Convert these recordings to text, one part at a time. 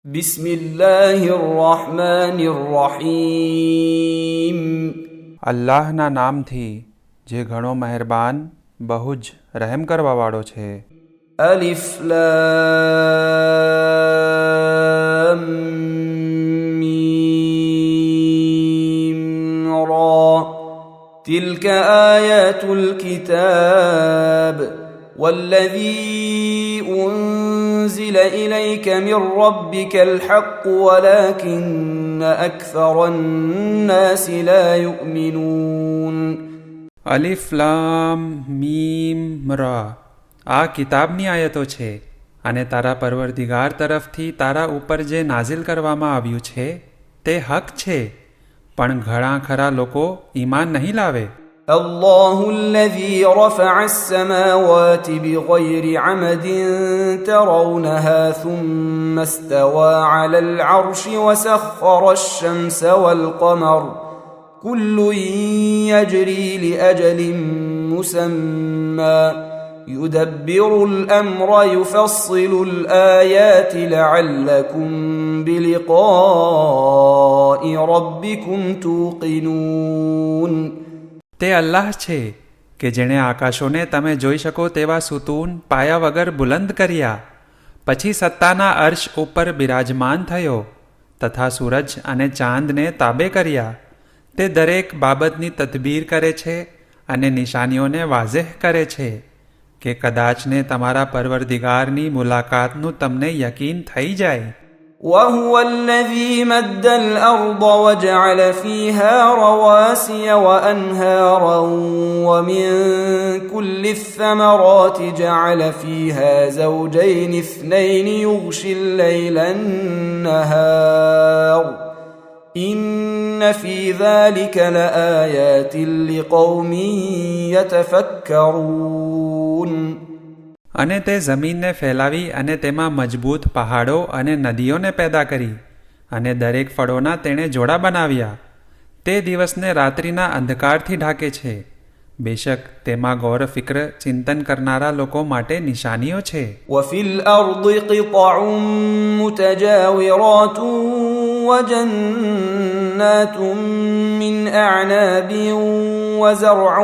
બિસ્મિલ્લાહિર્રહમાનિર્રહીમ. અલ્લાહના નામથી જે ઘણો મહેરબાન બહુ જ રહેમ કરવાવાળો છે. અલિફ લામ મીમ રા. તિલ્ક આયાતુલ કિતાબ વલ્લઝી أنزل إليك من ربك الحق ولكن أكثر الناس لا يؤمنون. અલિફ લામ મીમ રા. આ કિતાબની આયતો છે અને તારા પરવરદિગાર તરફથી તારા ઉપર જે નાઝિલ કરવામાં આવ્યું છે તે હક છે, પણ ઘણા ખરા લોકો ઈમાન નહીં લાવે. الله الذي رفع السماوات بغير عمد ترونها ثم استوى على العرش وسخر الشمس والقمر كل يجري لأجل مسمى يدبر الأمر يفصل الآيات لعلكم بلقاء ربكم توقنون. તે અલ્લાહ છે કે જેણે આકાશોને તમે જોઈ શકો તેવા સુતૂન પાયા વગર બુલંદ કર્યા, પછી સત્તાના અર્શ ઉપર બિરાજમાન થયો તથા સૂરજ અને ચાંદને તાબે કર્યા. તે દરેક બાબતની તદબીર કરે છે અને નિશાનીઓને વાઝેહ કરે છે કે કદાચને તમારા પરવરદિગારની મુલાકાતનું તમને યકીન થઈ જાય. وهو الذي مد الأرض وجعل فيها رواسي وأنهارا ومن كل الثمرات جعل فيها زوجين اثنين يغشي الليل النهار إن في ذلك لآيات لقوم يتفكرون. અને તે જમીનને ફેલાવી અને તેમાં મજબૂત પહાડો અને નદીઓને પેદા કરી અને દરેક ફળોના તેણે જોડા બનાવ્યા. તે દિવસને રાત્રિના અંધકારથી ઢાંકે છે. બેશક તેમાં ગૌર ફિક્ર ચિંતન કરનારા લોકો માટે નિશાનીઓ છે. وفي الأرض قطع متجاورات وجنات من أعناب وزرع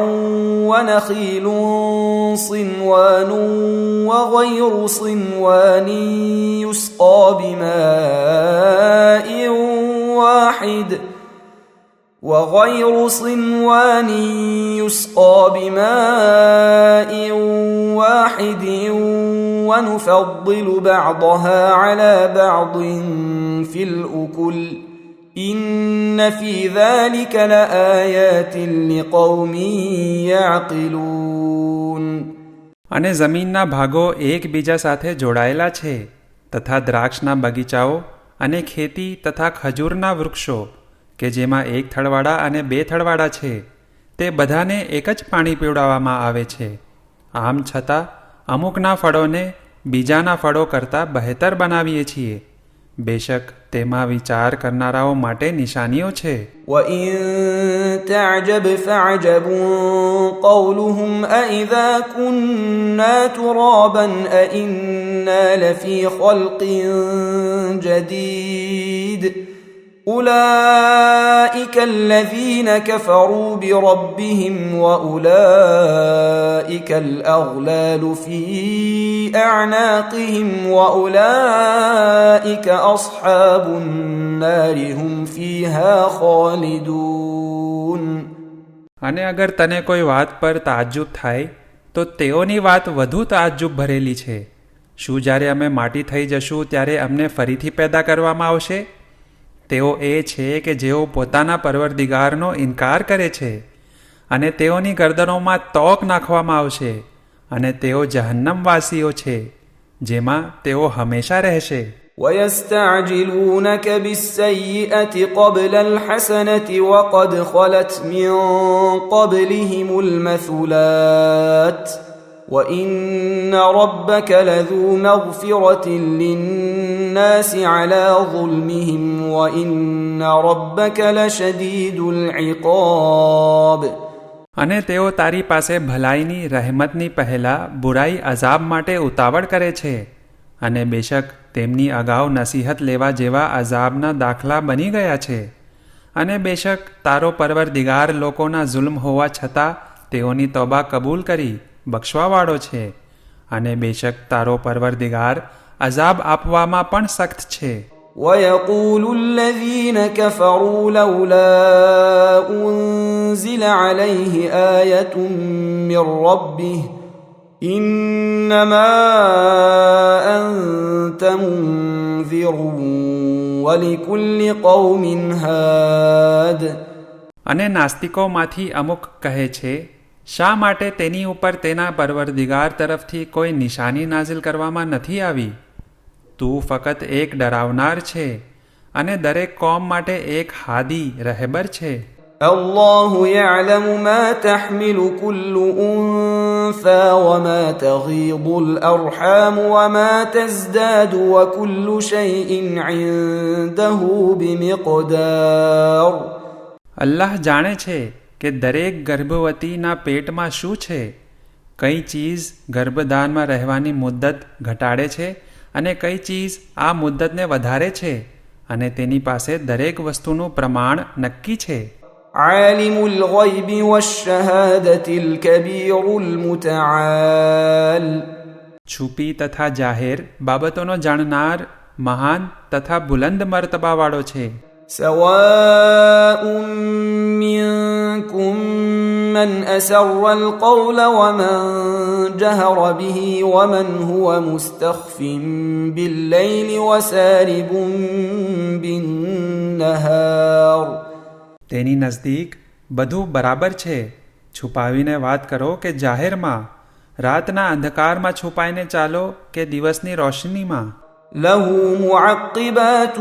ونخيل صنوان وغير صنوان يسقى بماء واحد ونفضل بعضها على بعض في الأكل إن في ذلك لآيات لقوم يعقلون. અને જમીનના ભાગો એકબીજા સાથે જોડાયેલા છે તથા દ્રાક્ષના બગીચાઓ અને ખેતી તથા ખજૂરના વૃક્ષો કે જેમાં એક થડવાડા અને બે થડવાડા છે, તે બધાને એક જ પાણી પીવડાવવામાં આવે છે. આમ છતાં અમુકના ફળોને બીજાના ફળો કરતાં બહેતર બનાવીએ છીએ. બેશક તેમાં વિચાર કરનારાઓ માટે નિશાનીઓ છે. وَإِن تَعْجَبْ فَعَجَبٌ قَوْلُهُمْ أَإِذَا كُنَّا تُرَابًا أَإِنَّا لَفِي خَلْقٍ جَدِيدٍ أُولَئِكَ الَّذِينَ كَفَرُوا بِرَبِّهِمْ وَأُولَئِكَ الْأَغْلَالُ فِي أَعْنَاقِهِمْ وَأُولَئِكَ أَصْحَابُ النَّارِ هُمْ فِيهَا خَالِدُونَ. અને અગર તને કોઈ વાત પર તાજ્જુબ થાય તો તેઓની વાત વધુ તાજ્જુબ ભરેલી છે. શું જ્યારે અમે માટી થઈ જશું ત્યારે અમને ફરીથી પેદા કરવામાં આવશે? તેઓ એ છે કે જેઓ પોતાના પરવરદિગારનો ઇનકાર કરે છે અને તેઓની ગરદનોમાં તોક નાખવામાં આવશે અને તેઓ જહન્નમવાસીઓ છે જેમાં તેઓ હંમેશા રહેશે. وَيَسْتَعْجِلُونَكَ بِالسَّيِّئَةِ قَبْلَ الْحَسَنَةِ وَقَدْ خَلَتْ مِنْ قَبْلِهِمُ الْمَثُلَاتُ وَإِنَّ رَبَّكَ لَذُو مَغْفِرَةٍ لِلنَّاسِ عَلَى ظُلْمِهِمْ وَإِنَّ رَبَّكَ لَشَدِيدُ الْعِقَابِ. અને તેઓ તારી પાસે ભલાઈની રહેમતની પહેલાં બુરાઈ અઝાબ માટે ઉતાવળ કરે છે, અને બેશક તેમની અગાઉ નસીહત લેવા જેવા અઝાબના દાખલા બની ગયા છે. અને બેશક તારો પરવરદિગાર લોકોના જુલ્મ હોવા છતાં તેઓની તોબા કબૂલ કરી બક્ષવાવાળો છે. અને બેશક તારો પરવરદિગાર અઝાબ આપવામાં પણ સખ્ત છે. ويقول الذين كفروا لولا أنزل عليه آية من ربه إنما أنت منذر ولكل قوم هاد. અને નાસ્તિકોમાંથી અમુક કહે છે, શા માટે તેની ઉપર તેના પરવરદિગાર તરફથી કોઈ નિશાની નાઝિલ કરવામાં નથી આવી? તું ફકત એક ડરાવનાર છે અને દરેક કોમ માટે એક હાદી રહેબર છે. الله يعلم ما تحمل كل أنثى وما تغيض الأرحام وما تزداد وكل شيء عنده بمقدار. અલ્લાહ જાણે છે કે દરેક ગર્ભવતીના પેટમાં શું છે. કઈ ચીજ ગર્ભધાનમાં રહેવાની મુદ્દત ઘટાડે છે અને કઈ ચીજ આ મુદ્દતને વધારે છે, અને તેની પાસે દરેક વસ્તુનું પ્રમાણ નક્કી છે. عالم الغيب والشهادة الكبير المتعال. છુપી તથા જાહેર બાબતોનો જાણનાર મહાન તથા બુલંદ મર્તબાવાળો છે. سواء منكم من أسر القول ومن جهر به ومن هو مستخف بالليل وسارب بالنهار. તેની નજદીક બધું બરાબર છે. છુપાવીને વાત કરો કે જાહેરમાં, રાતના અંધકારમાં છુપાઈને ચાલો કે દિવસની રોશનીમાં. له معقبات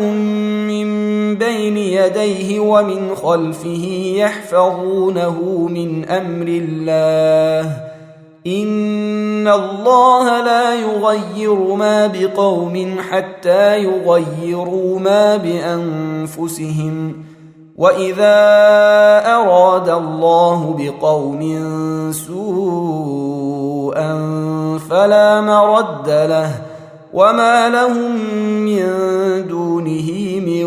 من بين يديه ومن خلفه يحفظونه من أمر الله إن الله لا يغير ما بقوم حتى يغيروا ما بأنفسهم وإذا أراد الله بقوم سوءا فلا مرد له وما لهم من دونه من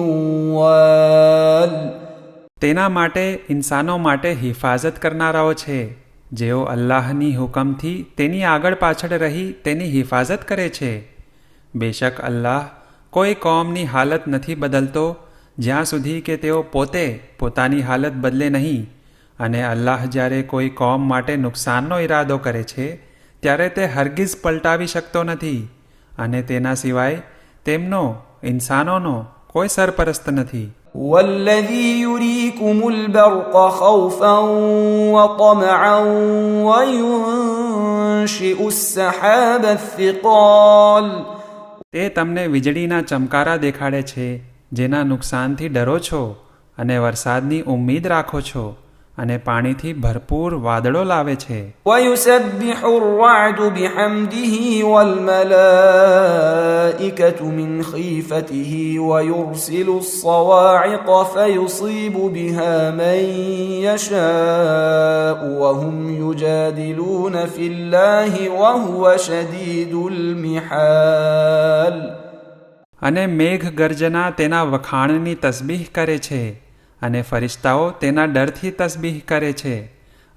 وال. તેના માટે ઇન્સાનો માટે હિફાજત કરનારાઓ છે, જેઓ અલ્લાહની હુકમથી તેની આગળ પાછળ રહી તેની હિફાજત કરે છે. બેશક અલ્લાહ કોઈ કોમની હાલત નથી બદલતો જ્યાં સુધી કે તેઓ પોતે પોતાની હાલત બદલે નહીં. અને અલ્લાહ જ્યારે કોઈ કોમ માટે નુકસાનનો ઈરાદો કરે છે ત્યારે તે હરગિઝ પલટાવી શકતો નથી, અને તેના સિવાય તેમનો ઇન્સાનોનો કોઈ સરપરસ્ત નથી. والذي يريكم البرق خوفا وطمعا وينشئ السحاب الثقال. તે તમને વીજળીના ચમકારા દેખાડે છે જેના નુકસાનથી ડરો છો અને વરસાદની ઉમ્મીદ રાખો છો અને પાણીથી ભરપૂર વાદળો લાવે છે. ويسبح الرعد بحمده والملائكة من خيفته ويرسل الصواعق فيصيب بها من يشاء وهم يجادلون في الله وهو شديد المحال. અને મેઘ ગર્જના તેના વખાણની તસબીહ કરે છે, અને ફરિશ્તાઓ તેના ડરથી તસબીહ કરે છે,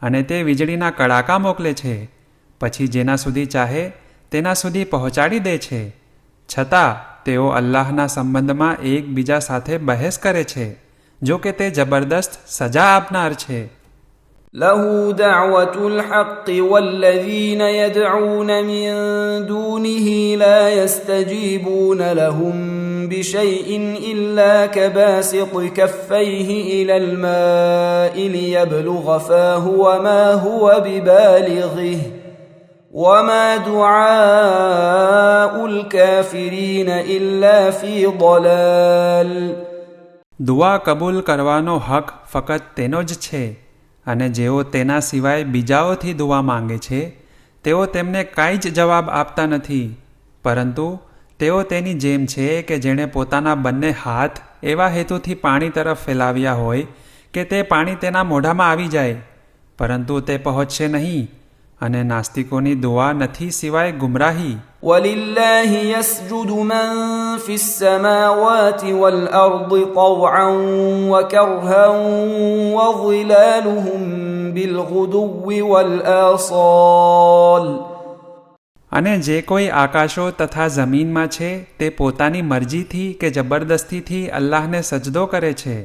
અને તે વીજળીના કડાકા મોકલે છે, પછી જેના સુધી ચાહે તેના સુધી પહોંચાડી દે છે. છતાં તેઓ અલ્લાહના સંબંધમાં એકબીજા સાથે બહેસ કરે છે, જો કે તે જબરદસ્ત સજા આપનાર છે. له دعوة الحق والذين يدعون من دونه لا يستجيبون لهم بشيء إلا كباسط كفيه إلى الماء ليبلغ فاه وما هو ببالغه وما دعاء الكافرين إلا في ضلال. દુઆ કબૂલ કરવાનો હક ફકત તેનો જ છે, અને જેઓ તેના સિવાય બીજાઓથી દુઆ માંગે છે તેઓ તેમને કાંઈ જ જવાબ આપતા નથી, પરંતુ તેઓ તેની જેમ છે કે જેણે પોતાના બંને હાથ એવા હેતુથી પાણી તરફ ફેલાવ્યા હોય કે તે પાણી તેના મોઢામાં આવી જાય, પરંતુ તે પહોંચશે નહીં, અને નાસ્તિકોની દુઆ નથી સિવાય ગુમરાહી. ولله يسجد من في السماوات والأرض طوعا وكرها وظلالهم بالغدو والآصال. અને જે કોઈ આકાશો તથા જમીનમાં છે તે પોતાની મરજીથી કે જબરદસ્તીથી અલ્લાહને સજદો કરે છે,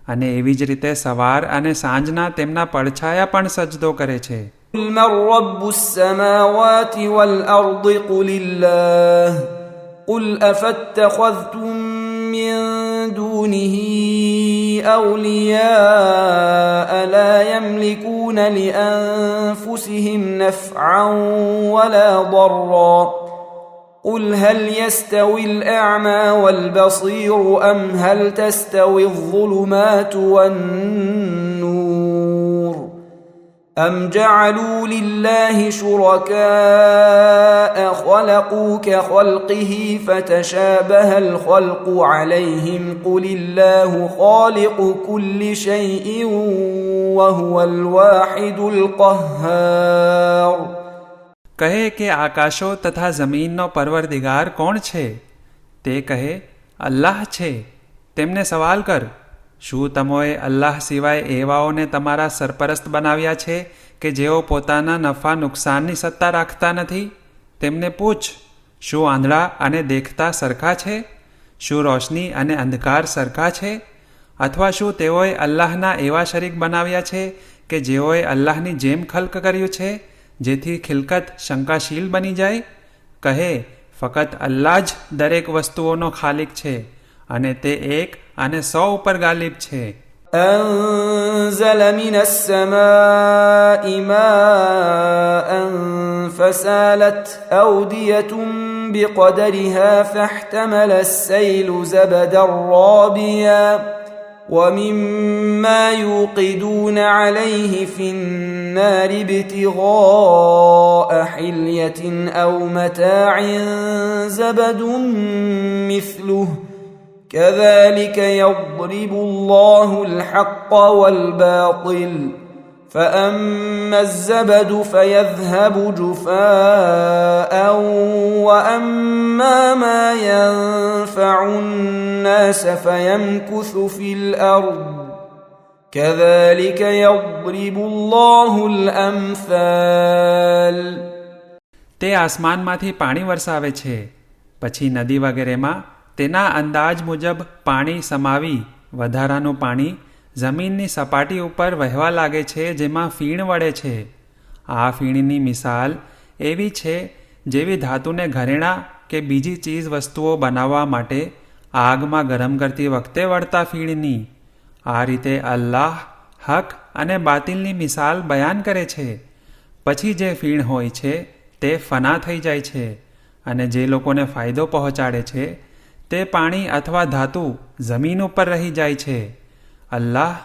અને એવી જ રીતે સવાર અને સાંજના તેમના પડછાયા પણ સજદો કરે છે. قل من رب السماوات والأرض قل الله قل أفاتخذتم من دونه أولياء لا يملكون لأنفسهم نفعا ولا ضرا قل هل يستوي الأعمى والبصير أم هل تستوي الظلمات والنور أم جعلوا لله شركاء خلقوا كخلقه فتشابه الخلق عليهم قل الله خالق كل شيء وهو الواحد القهار. કહે કે આકાશો તથા જમીનનો પરવરદિગાર કોણ છે? તે કહે અલ્લાહ છે. તેમને સવાલ કર, શું તમોએ અલ્લાહ સિવાય એવાઓને તમારા સરપરસ્ત બનાવ્યા છે કે જેઓ પોતાના નફા નુકસાનની સત્તા રાખતા નથી? તેમને પૂછ, શું આંધળા અને દેખતા સરખા છે? શું રોશની અને અંધકાર સરખા છે? અથવા શું તેઓએ અલ્લાહના એવા શરીક બનાવ્યા છે કે જેઓએ અલ્લાહની જેમ ખલ્ક કર્યું છે, જેથી ખિલકત શંકાશીલ બની જાય? કહે ફકત અલ્લાહ જ દરેક વસ્તુઓનો ખાલિક છે, અને તે એક અને 100 ઉપર ગાલિબ છે. أنزل من السماء ماء فسالت أودية بقدرها فاحتمل السيل زبدا رابيا ومما يوقدون عليه في النار ابتغاء حلية أو متاع زبد مثله كذلك يضرب الله الحق والباطل فأما الزبد فيذهب جفاء وأما ما ينفع الناس فيمكث في الأرض كذلك يضرب الله الأمثال. તે આસમાનમાંથી પાણી વરસાવે છે, પછી નદી વગેરેમાં તેના અંદાજ મુજબ પાણી સમાવી વધારાનું પાણી જમીનની સપાટી ઉપર વહેવા લાગે છે, જેમાં ફીણ વળે છે. આ ફીણની મિસાલ એવી છે જેવી ધાતુને ઘરેણાં કે બીજી ચીજ વસ્તુઓ બનાવવા માટે આગમાં ગરમ કરતી વખતે વળતા ફીણની. આ રીતે અલ્લાહ હક અને બાતિલની મિસાલ બયાન કરે છે. પછી જે ફીણ હોય છે તે ફના થઈ જાય છે, અને જે લોકોને ફાયદો પહોંચાડે છે તે પાણી અથવા ધાતુ જમીન ઉપર રહી જાય છે. અલ્લાહ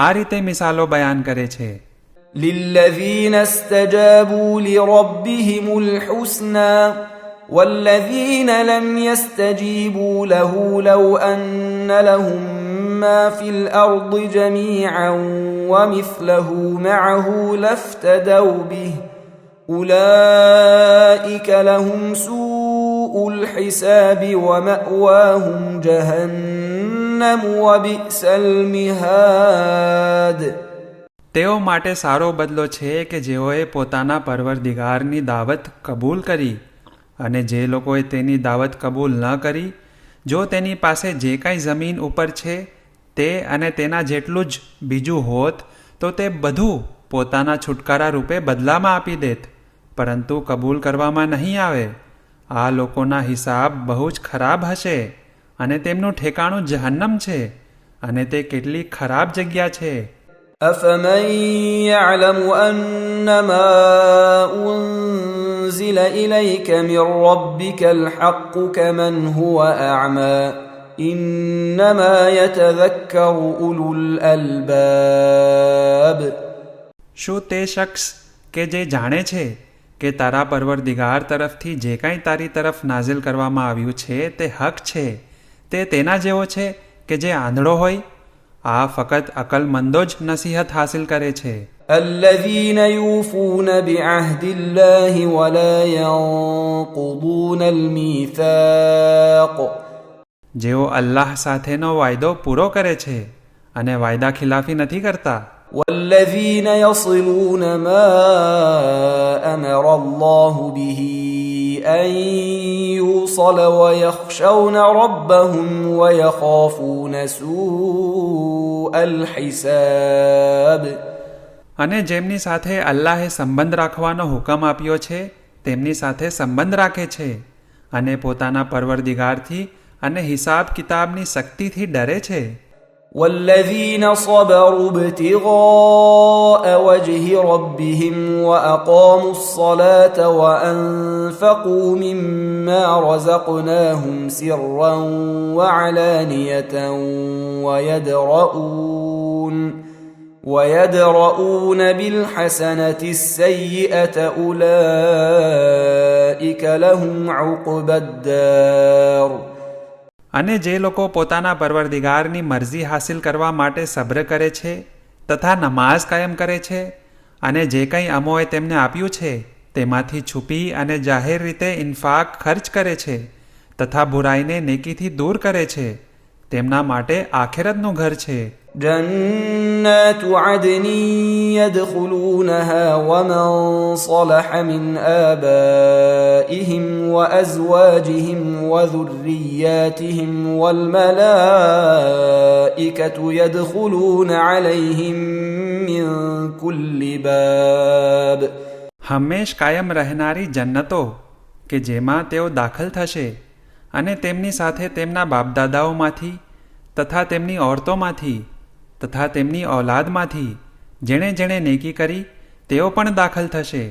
આ રીતે મિસાલો બયાન કરે છે. للذين استجابوا لربهم الحسنى والذين لم يستجيبوا له لو أن لهم ما في الأرض جميعا ومثله معه لافتدوا به أولئك لهم سوء الحساب ومأواهم جهنم وبئس المهاد. તેઓ માટે સારો બદલો છે કે જેઓએ પોતાના પરવરદિગારની દાવત કબૂલ કરી, અને જે લોકોએ તેની દાવત કબૂલ ન કરી, જો તેની પાસે જે કાંઈ જમીન ઉપર છે તે અને તેના જેટલું જ બીજું હોત તો તે બધું પોતાના છુટકારા રૂપે બદલામાં આપી દેત, પરંતુ કબૂલ કરવામાં નહીં આવે. આ લોકોના હિસાબ બહુ જ ખરાબ હશે, અને તેમનું ઠેકાણું જહન્નમ છે, અને તે કેટલી ખરાબ જગ્યા છે. أفمن يعلم أنما أنزل إليك من ربك الحق كمن هو أعمى إنما يتذكر أولو الألباب. શું તે શખ્સ કે જે જાણે છે કે તારા પરવરદિગાર તરફથી જે કાંઈ તારી તરફ નાઝિલ કરવામાં આવ્યું છે તે હક છે, તે તેના જેવો છે કે જે આંધળો હોય? આ ફકત અકલમંદો જ નસીહત હાસિલ કરે છે. الذين يوفون بعهد الله ولا ينقضون الميثاق જેઓ અલ્લાહ સાથેનો વાયદો પૂરો કરે છે અને વાયદા ખિલાફી નથી કરતા. والذين يصلون ما أمر الله به أن يوصل ويخشون ربهم ويخافون سوء الحساب અને જેમની સાથે અલ્લાહે સંબંધ રાખવાનો હુકમ આપ્યો છે તેમની સાથે સંબંધ રાખે છે અને પોતાના પરવરદિગારથી અને હિસાબ કિતાબની શક્તિથી ડરે છે. والذين صبروا ابتغاء وجه ربهم وأقاموا الصلاة وأنفقوا مما رزقناهم سرا وعلانية ويدرؤون بالحسنة السيئة أولئك لهم عقبى الدار. અને જે લોકો પોતાના પરવરદિગારની મરજી હાસિલ કરવા માટે સબ્ર કરે છે તથા નમાઝ કાયમ કરે છે અને જે કંઈ અમોએ તેમને આપ્યું છે તેમાંથી છુપી અને જાહેર રીતે ઇન્ફાક ખર્ચ કરે છે તથા બુરાઈને નેકીથી દૂર કરે છે તેમના માટે આખિરતનું ઘર છે. جنات عدن يدخلونها ومن صلح من آبائهم وأزواجهم وذرياتهم والملائكة يدخلون عليهم من كل باب. હંમેશ કાયમ રહેનારી જન્નતો કે જેમાં તેઓ દાખલ થશે અને તેમની સાથે તેમના બાપદાદાઓમાંથી તથા તેમની ઓરતોમાંથી તથા તેમની ઔલાદમાંથી જેણે જેણે નેકી કરી તેઓ પણ દાખલ થશે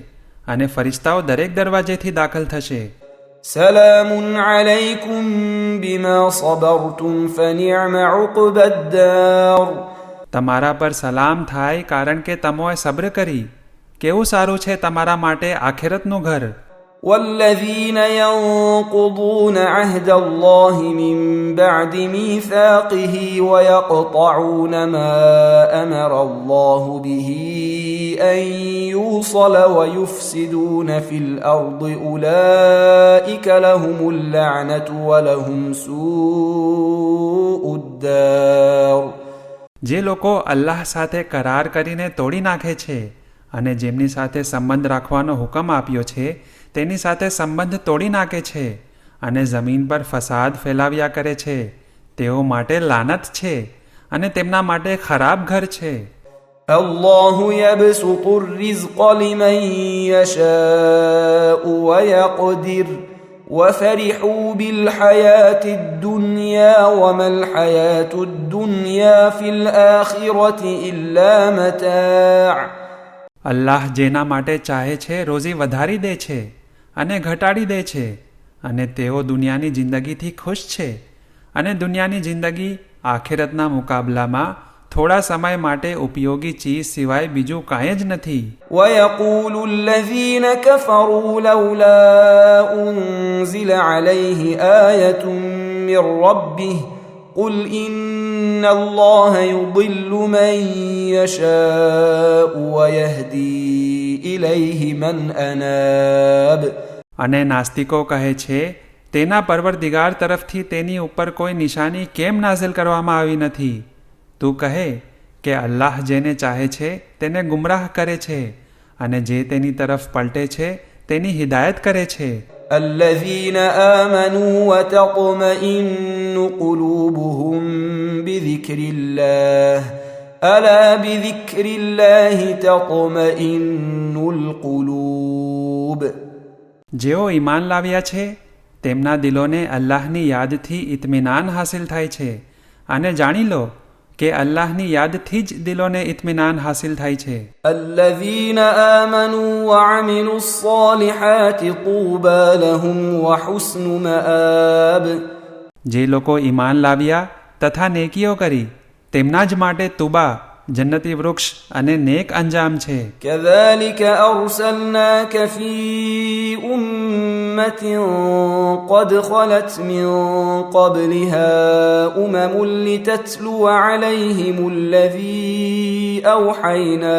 અને ફરિશ્તાઓ દરેક દરવાજેથી દાખલ થશે. سلام عليكم بما صبرتم فنعم عقبى الدار. તમારા પર સલામ થાય કારણ કે તમોએ સબ્ર કરી, કેવું સારું છે તમારા માટે આખિરતનું ઘર. والذين ينقضون عهد الله من بعد ميثاقه ويقطعون ما أمر الله به أن يوصل ويفسدون في الأرض أولئك لهم اللعنة ولهم سوء الدار. જે લોકો અલ્લાહ સાથે કરાર કરીને તોડી નાખે છે અને જેમની સાથે સંબંધ રાખવાનો હુકમ આપ્યો છે તેની સાથે સંબંધ તોડી નાખે છે અને જમીન પર ફસાદ ફેલાવ્યા કરે છે તેઓ માટે લાનત છે અને તેમના માટે ખરાબ ઘર છે. الله يبسط الرزق لمن يشاء ويقدر وفرحوا بالحياة الدنيا وما الحياة الدنيا في الآخرة إلا متاع. અલ્લાહ જેના માટે ચાહે છે રોજી વધારી દે છે અને ઘટાડી દે છે અને તેઓ દુનિયાની જિંદગીથી ખુશ છે અને દુનિયાની જિંદગી આખિરતના મુકાબલામાં થોડા સમય માટે ઉપયોગી ચીજ સિવાય બીજું કાંઈ જ નથી. ويقول الذين كفروا لولا أنزل عليه آية من ربه قل إن الله يضل من يشاء ويهدي إليه من أناب. અને નાસ્તિકો કહે છે તેના પરવરદિગાર તરફથી તેની ઉપર કોઈ નિશાની કેમ નાઝિલ કરવામાં આવી નથી. તું કહે કે અલ્લાહ જેને ચાહે છે તેને ગુમરાહ કરે છે અને જે તેની તરફ પલટે છે તેની હિદાયત કરે છે. الذين آمنوا وتطمئن قلوبهم بذكر الله ألا بذكر الله تطمئن القلوب. જેઓ ઈમાન લાવ્યા છે તેમના દિલોને અલ્લાહની યાદથી ઇત્મીનાન હાસિલ થાય છે અને જાણી લો કે અલ્લાહની યાદથી જ દિલોને ઇત્મીનાન હાસિલ થાય છે. الذين آمنوا وعملوا الصالحات طوبى لهم وحسن مآب. જે લોકો ઈમાન લાવ્યા તથા નેકીઓ કરી તેમના જ માટે તુબા જન્નતી વૃક્ષ અને નેક અંજામ છે. كذلك أرسلناك في أمة قد خلت من قبلها أمم لتتلو عليهم الذي أوحينا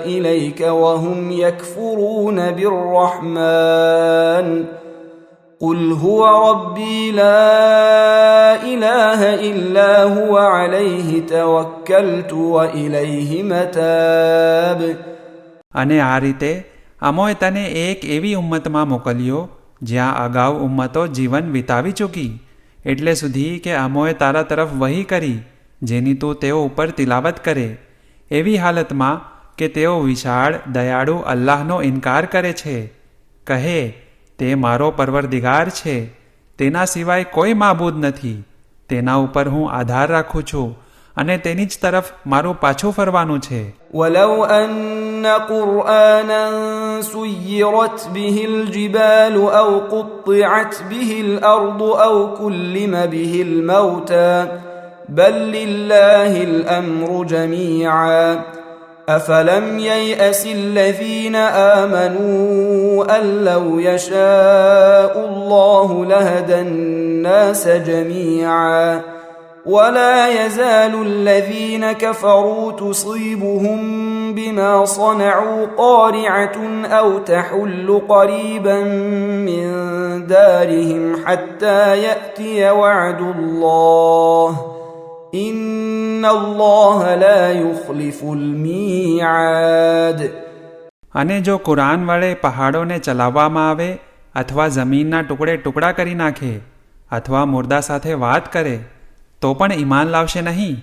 إليك وهم يكفرون بالرحمن قل هو ربي لا إله إلا هو عليه توكلت وإليه متاب. અને આ રીતે અમોએ તને એક એવી ઉમ્મતમાં મોકલ્યો જ્યાં અગાઉ ઉમ્મતો જીવન વિતાવી ચૂકી, એટલે સુધી કે અમોએ તારા તરફ વહી કરી જેની તું તેઓ ઉપર તિલાવત કરે, એવી હાલતમાં કે તેઓ વિશાળ દયાળુ અલ્લાહનો ઇનકાર કરે છે. કહે, તે મારો પરવરદિગાર છે, તેના સિવાય કોઈ માબૂદ નથી, તેના ઉપર હું આધાર રાખું છું અને તેની જ તરફ મારું પાછું ફરવાનું છે. ولو أن قرآنا سيرت به الجبال أو قطعت به الأرض أو كلم به الموتى بل لله الأمر جميعا أفلم ييأس الذين آمنوا أن لو يشاء الله لهدى الناس جميعا ولا يزال الذين كفروا تصيبهم بما صنعوا قارعة أو تحل قريبا من دارهم حتى يأتي وعد الله إن الله لا يخلف الميعاد. અને જો કુરાન વડે પહાડોને ચલાવવામાં આવે અથવા જમીનના ટુકડે ટુકડા કરી નાખે અથવા મુર્દા સાથે વાત કરે તો પણ ઈમાન લાવશે નહીં,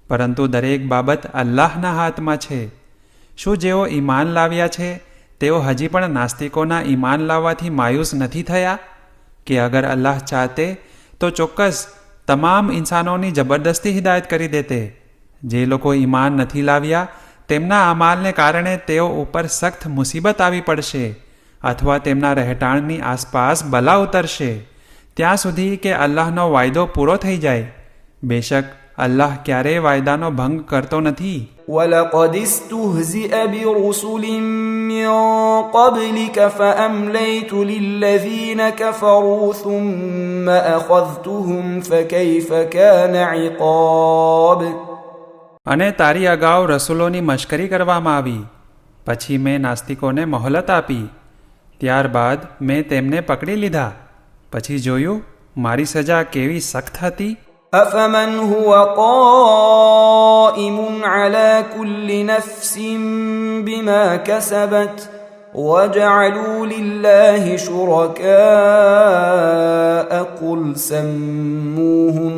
પરંતુ દરેક બાબત અલ્લાહના હાથમાં છે. શું જેઓ ઈમાન લાવ્યા છે તેઓ હજી પણ નાસ્તિકોના ઈમાન લાવવાથી માયુસ નથી થયા કે અગર અલ્લાહ ચાહતે તો ચોક્કસ તમામ ઇન્સાનોની જબરદસ્તી હિદાયત કરી દેતે. જે લોકો ઈમાન નથી લાવ્યા તેમના અમાલને કારણે તેઓ ઉપર સખ્ત મુસીબત આવી પડશે અથવા તેમના રહેઠાણની આસપાસ બલા ઉતરશે ત્યાં સુધી કે અલ્લાહનો વાયદો પૂરો થઈ જાય. બેશક અલ્લાહ ક્યારેય વાયદાનો ભંગ કરતો નથી. ولقد استهزئ برسل من قبلك فأمليت للذين كفروا ثم أخذتهم فكيف كان عقاب. અને તારી અગાઉ રસૂલોની મશ્કરી કરવામાં આવી, પછી મેં નાસ્તિકોને મોહલત આપી, ત્યારબાદ મેં તેમને પકડી લીધા, પછી જોયું મારી સજા કેવી સખ્ત હતી. أفمن هو قائم على كل نفس بما كسبت وجعلوا لله شركاء قل سموهم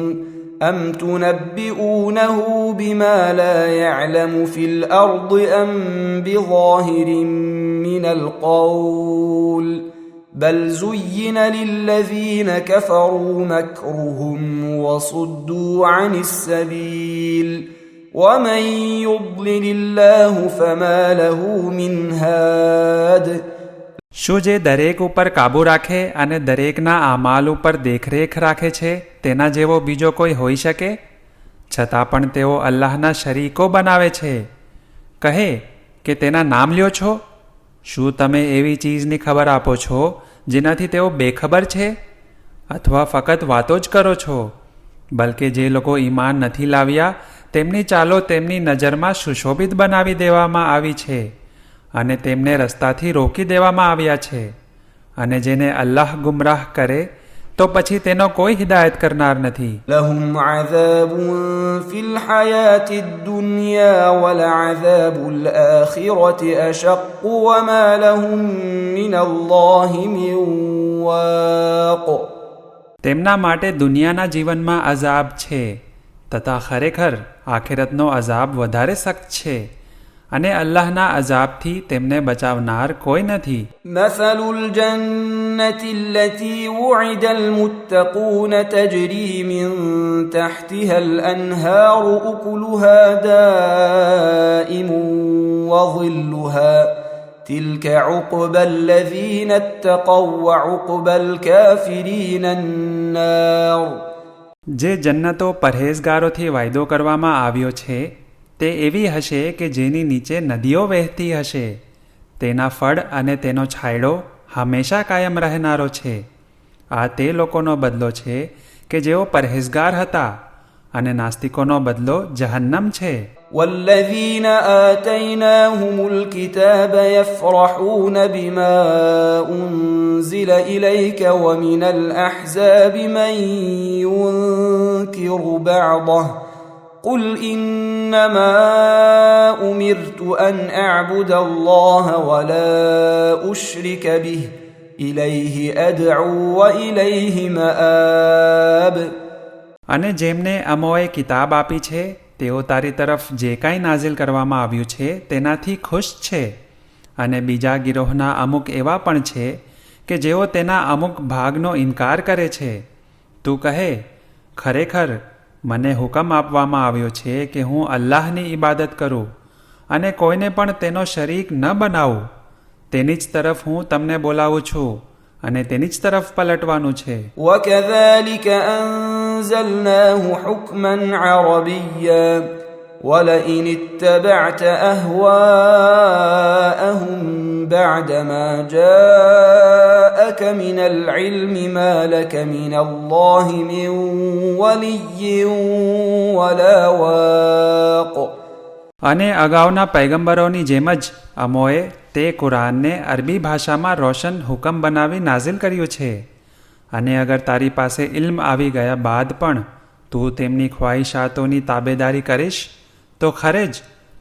أم تنبئونه بما لا يعلم في الأرض أم بظاهر من القول بل زين للذين كفروا مكرهم وصدوا عن السبيل ومن يضلل الله فما له من هاد. શું જે દરેક ઉપર કાબૂ રાખે અને દરેકના આમાલ ઉપર દેખરેખ રાખે છે તેના જેવો બીજો કોઈ હોઈ શકે? છતાં પણ તેઓ અલ્લાહના શરીકો બનાવે છે. કહે કે તેના નામ લ્યો છો? શું તમે એવી ચીજની ખબર આપો છો જેનાથી તેઓ બેખબર છે, અથવા ફક્ત વાતો જ કરો છો? બલકે જે લોકો ઈમાન નથી લાવ્યા તેમની ચાલો તેમની નજરમાં સુશોભિત બનાવી દેવામાં આવી છે અને તેમને રસ્તાથી રોકી દેવામાં આવ્યા છે. અને જેને અલ્લાહ ગુમરાહ કરે તો પછી તેનો કોઈ હિદાયત કરનાર નથી. لهم عذاب في الحياة الدنيا ولعذاب الآخرة أشق وما لهم من الله من واق. તેમના માટે દુનિયાના જીવનમાં અઝાબ છે તથા ખરેખર આખિરતનો અઝાબ વધારે સખ્ત છે અને અલ્લાહના અઝાબથી તેમને બચાવનાર કોઈ નથી. مثل الجنة التي وعد المتقون تجري من تحتها الأنهار أكلها دائم وظلها تلك عقبى الذين اتقوا وعقبى الكافرين النار. જે જન્નતો પરહેઝગારોથી વાયદો કરવામાં આવ્યો છે તે એવી હશે કે જેની નીચે નદીઓ વહેતી હશે. તેના ફળ અને તેનો છાંયડો હંમેશા કાયમ રહેનારો છે. આ તે લોકોનો બદલો છે કે જેઓ પરહેઝગાર હતા, અને નાસ્તિકોનો બદલો જહન્નમ છે. والذين آتيناهم الكتاب يفرحون بما أنزل إليك ومن الأحزاب من ينكر بعضه قل إنما أمرت أن أعبد الله ولا أشرك به إليه أدعو وإليه مآب. અને જેમને અમોએ કિતાબ આપી છે તેઓ તારી તરફ જે કાંઈ નાઝિલ કરવામાં આવ્યું છે તેનાથી ખુશ છે. અને બીજા ગિરોહના અમુક એવા પણ છે કે જેઓ તેના અમુક ભાગનો ઇનકાર કરે છે. તું કહે, ખરેખર મને હુકમ આપવામાં આવ્યો છે કે હું અલ્લાહની ઇબાદત કરું અને કોઈને પણ તેનો શરીક ન બનાવું. તેની જ તરફ હું તમને બોલાવું છું અને તેની જ તરફ પલટવાનું છે. وكذلك أنزلناه حكما عربيا ولئن اتبعت أهواءهم بعدما جاءك من العلم ما لك من الله من ولي ولا واق. અને અગાઉના પૈગંબરોની જેમ જ અમોએ તે કુરાનને અરબી ભાષામાં રોશન હુકમ બનાવી નાઝિલ કર્યું છે. અને અગર તારી પાસે ઇલ્મ આવી ગયા બાદ પણ તું તેમની ખ્વાહિશાતોની તાબેદારી કરીશ તો ખરે જ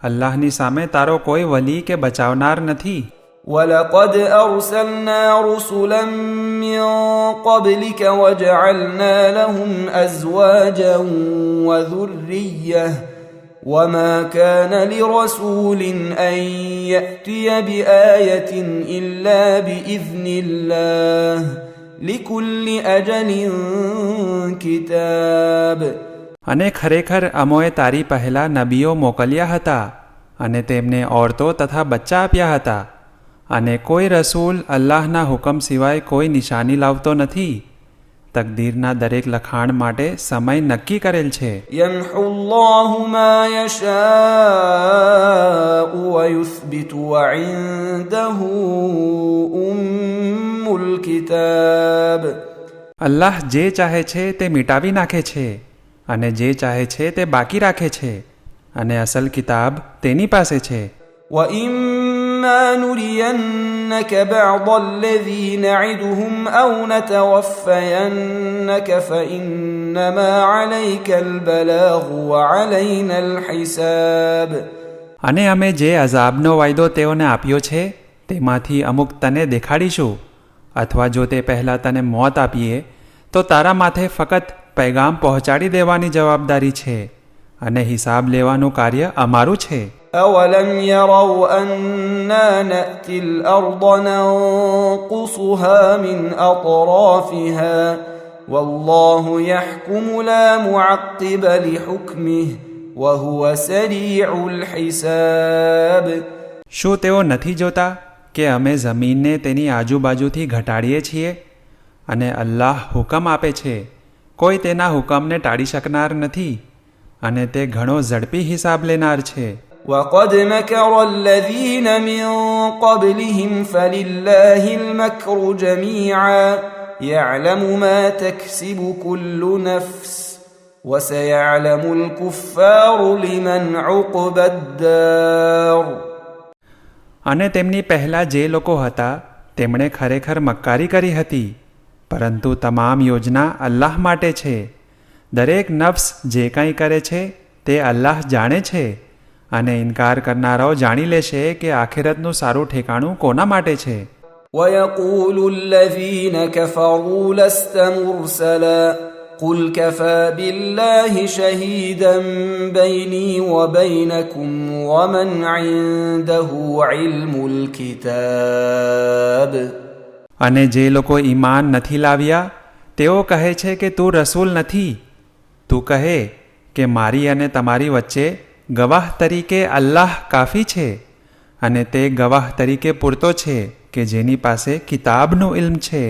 અલ્લાહની સામે તારો કોઈ વલી કે બચાવનાર નથી. ولقد أرسلنا رسلا من قبلك وجعلنا لهم أزواجا وذرية وما كان لرسول أن يأتي بآية إلا بإذن الله لكل أجل كتاب. અને ખરેખર અમોએ તારી પહેલા નબીઓ મોકલ્યા હતા અને તેમને ઓરતો તથા બચ્ચા આપ્યા હતા. અને કોઈ રસૂલ અલ્લાહના હુકમ સિવાય કોઈ નિશાની લાવતો નથી. તકદીરના દરેક લખાણ માટે સમય નક્કી કરેલ છે. يمحو الله ما يشاء ويثبت وعنده أم الكتاب. અલ્લાહ જે ચાહે છે તે મિટાવી નાખે છે અને જે ચાહે છે તે બાકી રાખે છે, અને અસલ કિતાબ તેની પાસે છે. وإما نرينك بعض الذي نعدهم أو نتوفينك فإنما عليك البلاغ وعلينا الحساب. અને અમે જે અઝાબનો વાયદો તેઓને આપ્યો છે તેમાંથી અમુક તને દેખાડીશું, અથવા જો તે પહેલાં તને મોત આપીએ તો તારા માથે ફક્ત પૈગામ પહોંચાડી દેવાની જવાબદારી છે, અને હિસાબ લેવાનું કાર્ય અમારું છે. أولم يروا أنا نأتي الأرض ننقصها من أطرافها والله يحكم لا معقب لحكمه وهو سريع الحساب. શું તેઓ નથી જોતા કે અમે જમીનને તેની આજુબાજુથી ઘટાડીએ છીએ અને અલ્લાહ હુકમ આપે છે, કોઈ તેના હુકમને ટાળી શકનાર નથી, અને તે ઘણો ઝડપી હિસાબ લેનાર છે. وقد مكر الذين من قبلهم فلله المكر جميعا يعلم ما تكسب كل نفس وسيعلم الكفار لمن عقبى الدار. અને તેમની પહેલાં જે લોકો હતા તેમણે ખરેખર મક્કારી કરી હતી, પરંતુ તમામ યોજના અલ્લાહ માટે છે. દરેક નફ્સ જે કંઈ કરે છે તે અલ્લાહ જાણે છે, અને ઇનકાર કરનારાઓ જાણી લેશે કે આખિરતનું સારું ઠેકાણું કોના માટે છે. ويقول الذين كفروا لست مرسلا قل كفى بالله شهيدا بيني وبينكم ومن عنده علم الكتاب. અને જે લોકો ઈમાન નથી લાવ્યા તેઓ કહે છે કે તું રસૂલ નથી. તું કહે કે મારી અને તમારી વચ્ચે ગવાહ તરીકે અલ્લાહ કાફી છે, અને તે ગવાહ તરીકે પૂરતો છે કે જેની પાસે કિતાબનું ઇલ્મ છે.